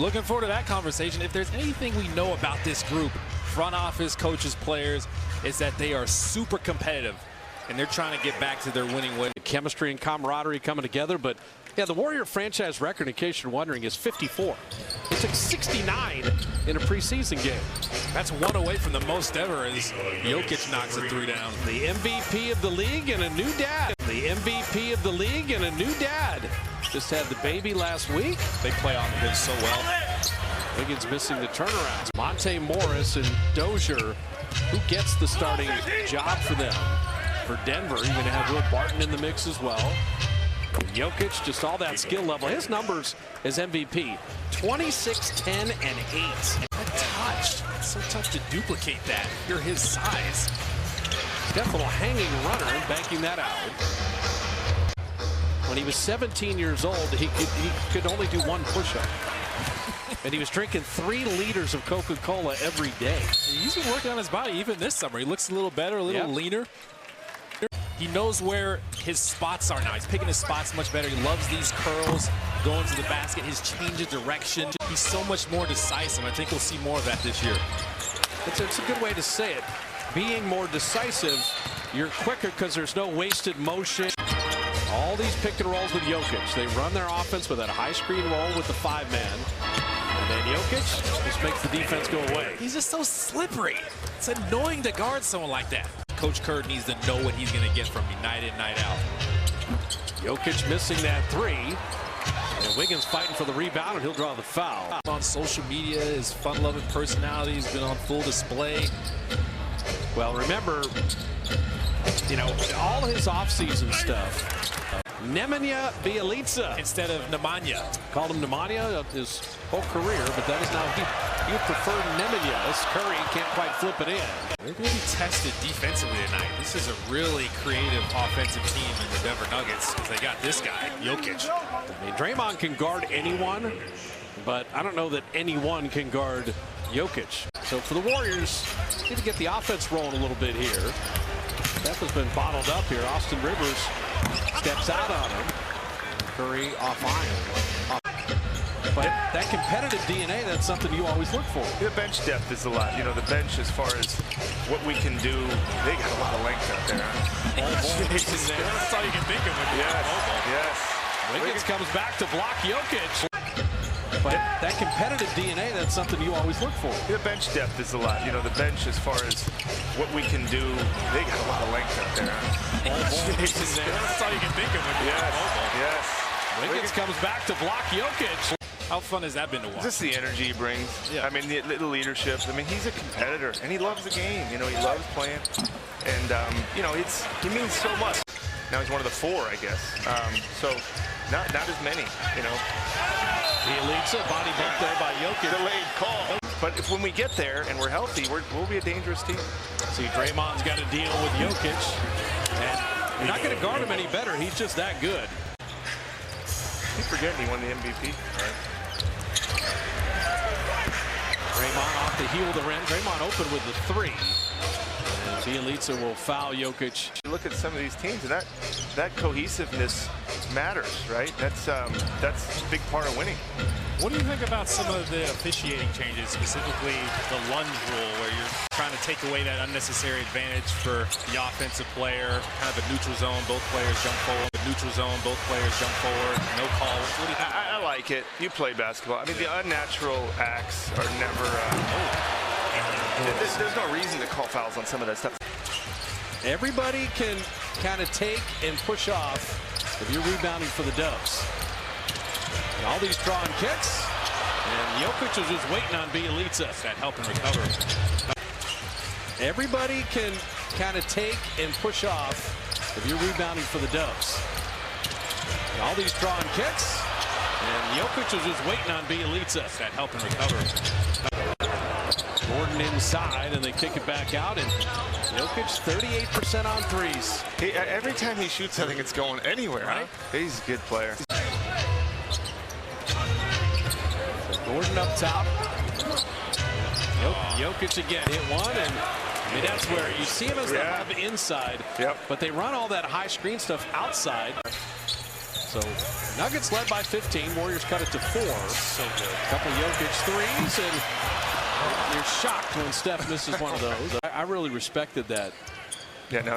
Looking forward to that conversation. If there's anything we know about this group, front office, coaches, players, is that they are super competitive and they're trying to get back to their winning way. Chemistry and camaraderie coming together, but yeah, the Warrior franchise record, in case you're wondering, is 54. It took 69 in a preseason game. That's one away from the most ever as Jokic knocks a three down. The MVP of the league and a new dad. The MVP of the league and a new dad. Just had the baby last week. They play off of him so well. Wiggins missing the turnaround. Monte Morris and Dozier, who gets the starting job for them? For Denver, you're going to have Will Barton in the mix as well. Jokic, just all that skill level. His numbers as MVP, 26, 10, and 8. Untouched. It's so tough to duplicate that. You're his size. Got a little hanging runner and banking that out. When he was 17 years old, he could only do one push-up. And he was drinking 3 liters of Coca-Cola every day. He's been working on his body even this summer. He looks a little better, a little leaner. He knows where his spots are now. He's picking his spots much better. He loves these curls, going to the basket, his change of direction. He's so much more decisive. I think we'll see more of that this year. It's a good way to say it. Being more decisive, you're quicker because there's no wasted motion. All these pick and rolls with Jokic. They run their offense with that high screen roll with the 5-man. And then Jokic just makes the defense go away. He's just so slippery. It's annoying to guard someone like that. Coach Kerr needs to know what he's going to get from me night in, night out. Jokic missing that 3. And Wiggins fighting for the rebound, and he'll draw the foul. On social media, his fun-loving personality has been on full display. Well, remember, you know, all his offseason stuff. Nemanja Bjelica instead of Nemanja. Called him Nemanja his whole career, but that is now he would prefer Nemanja as Curry can't quite flip it in. They're going to be tested defensively tonight. This is a really creative offensive team in the Denver Nuggets because they got this guy, Jokic. I mean, Draymond can guard anyone, but I don't know that anyone can guard Jokic. So for the Warriors, need to get the offense rolling a little bit here. Steph has been bottled up here. Austin Rivers steps out on him. Curry off iron. But that competitive DNA, that's something you always look for. The bench depth is a lot. You know, the bench as far as what we can do, they got a lot of length out there. That's all you can think of when you're Yes. Wiggins comes back to block Jokic. But that competitive DNA, that's something you always look for. The bench depth is a lot. You know, the bench as far as what we can do, they got a lot of length out there. That's all you can think of when you're Yes. Wiggins comes back to block Jokic. How fun has that been to watch? Just the energy he brings. Yeah. I mean, the leadership. I mean, he's a competitor, and he loves the game. You know, he loves playing. And, you know, he means so much. Now he's one of the 4, I guess. So not as many, you know. Bjelica, body bump there by Jokic. Delayed call. But when we get there and we're healthy, we'll be a dangerous team. See, Draymond's got to deal with Jokic. And you're not going to guard him any better. He's just that good. Keep forgetting he won the MVP. Right. Draymond off the heel of the rim. Draymond open with the 3. And Bjelica will foul Jokic. You look at some of these teams, and that cohesiveness matters, right? That's a big part of winning. What do you think about some of the officiating changes, specifically the lunge rule, where you're trying to take away that unnecessary advantage for the offensive player, kind of a neutral zone, both players jump forward, neutral zone, both players jump forward, no call. What do you think? I like it. You play basketball. I mean, the unnatural acts are never... there's no reason to call fouls on some of that stuff. Everybody can kind of take and push off if you're rebounding for the Dubs. And all these drawn kicks, and Jokic is just waiting on Bjelica. That help him recover. Everybody can kind of take and push off if you're rebounding for the Dubs. And all these drawn kicks, and Jokic is just waiting on Bjelica. That help him recover. Gordon inside, and they kick it back out, and Jokic 38% on 3s. Every time he shoots, I think it's going anywhere, right? Huh? He's a good player. Gordon up top. Jokic again hit one, and I mean, that's where you see him as the hub inside. Yep. But they run all that high screen stuff outside. So Nuggets led by 15. Warriors cut it to 4. So good. A couple Jokic threes, and you're shocked when Steph misses one of those. I really respected that. Yeah, no,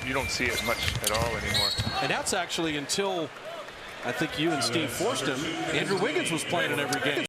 you don't see it much at all anymore. And that's actually until I think you and Steve forced him. Andrew Wiggins was playing in every game.